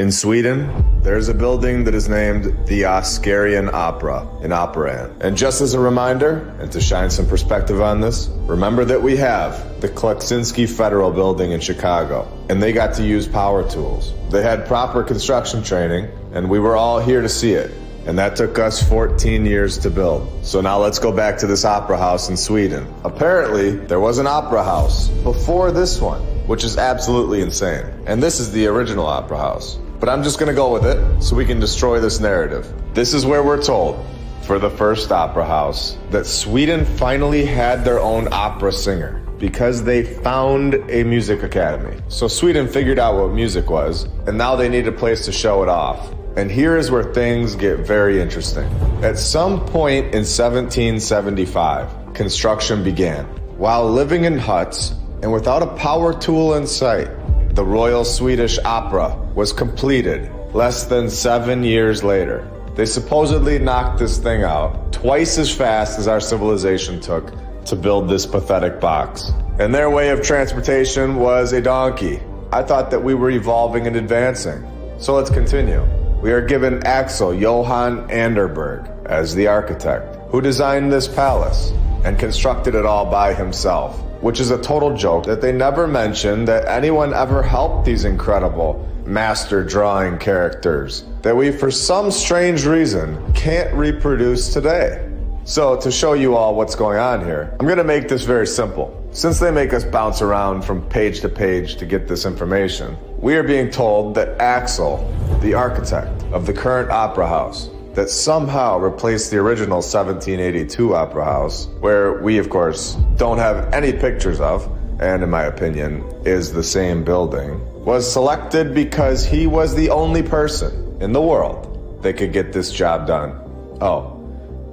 In Sweden, there's a building that is named the Oscarian Opera in Operan. And just as a reminder, and to shine some perspective on this, remember that we have the Kleksinski Federal Building in Chicago, and they got to use power tools. They had proper construction training, and we were all here to see it. And that took us 14 years to build. So now let's go back to this opera house in Sweden. Apparently, there was an opera house before this one, which is absolutely insane. And this is the original opera house. But I'm just gonna go with it so we can destroy this narrative. This is where we're told, for the first opera house, that Sweden finally had their own opera singer because they found a music academy. So Sweden figured out what music was, and now they need a place to show it off. And here is where things get very interesting. At some point in 1775, construction began. While living in huts and without a power tool in sight, the Royal Swedish Opera was completed less than 7 years later. They supposedly knocked this thing out twice as fast as our civilization took to build this pathetic box. And their way of transportation was a donkey. I thought that we were evolving and advancing. So let's continue. We are given Axel Johan Anderberg as the architect, who designed this palace and constructed it all by himself, which is a total joke that they never mention that anyone ever helped these incredible master drawing characters that we, for some strange reason, can't reproduce today. So to show you all what's going on here, I'm gonna make this very simple. Since they make us bounce around from page to page to get this information, we are being told that Axel, the architect of the current opera house, that somehow replaced the original 1782 opera house, where we, of course, don't have any pictures of, and in my opinion, is the same building, was selected because he was the only person in the world that could get this job done. Oh,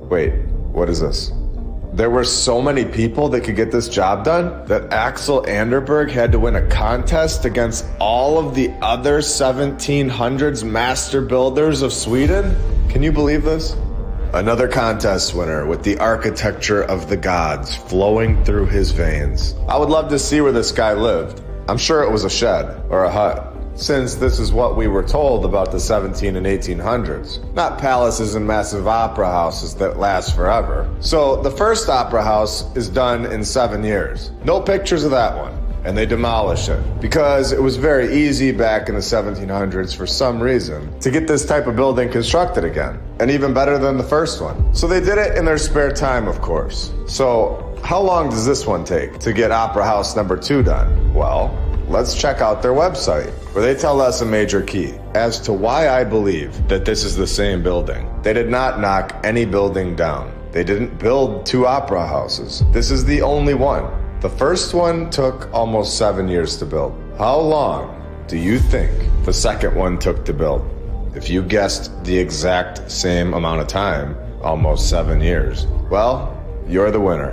wait, what is this? There were so many people that could get this job done that Axel Anderberg had to win a contest against all of the other 1700s master builders of Sweden? Can you believe this? Another contest winner with the architecture of the gods flowing through his veins. I would love to see where this guy lived. I'm sure it was a shed or a hut, since this is what we were told about the 17 and 1800s. Not palaces and massive opera houses that last forever. So the first opera house is done in 7 years. No pictures of that one. And they demolish it because it was very easy back in the 1700s for some reason to get this type of building constructed again, and even better than the first one. So they did it in their spare time, of course. So how long does this one take to get opera house number 2 done? Well, let's check out their website, where they tell us a major key as to why I believe that this is the same building. They did not knock any building down. They didn't build 2 opera houses. This is the only one. The first one took almost 7 years to build. How long do you think the second one took to build? If you guessed the exact same amount of time, almost 7 years, well, you're the winner.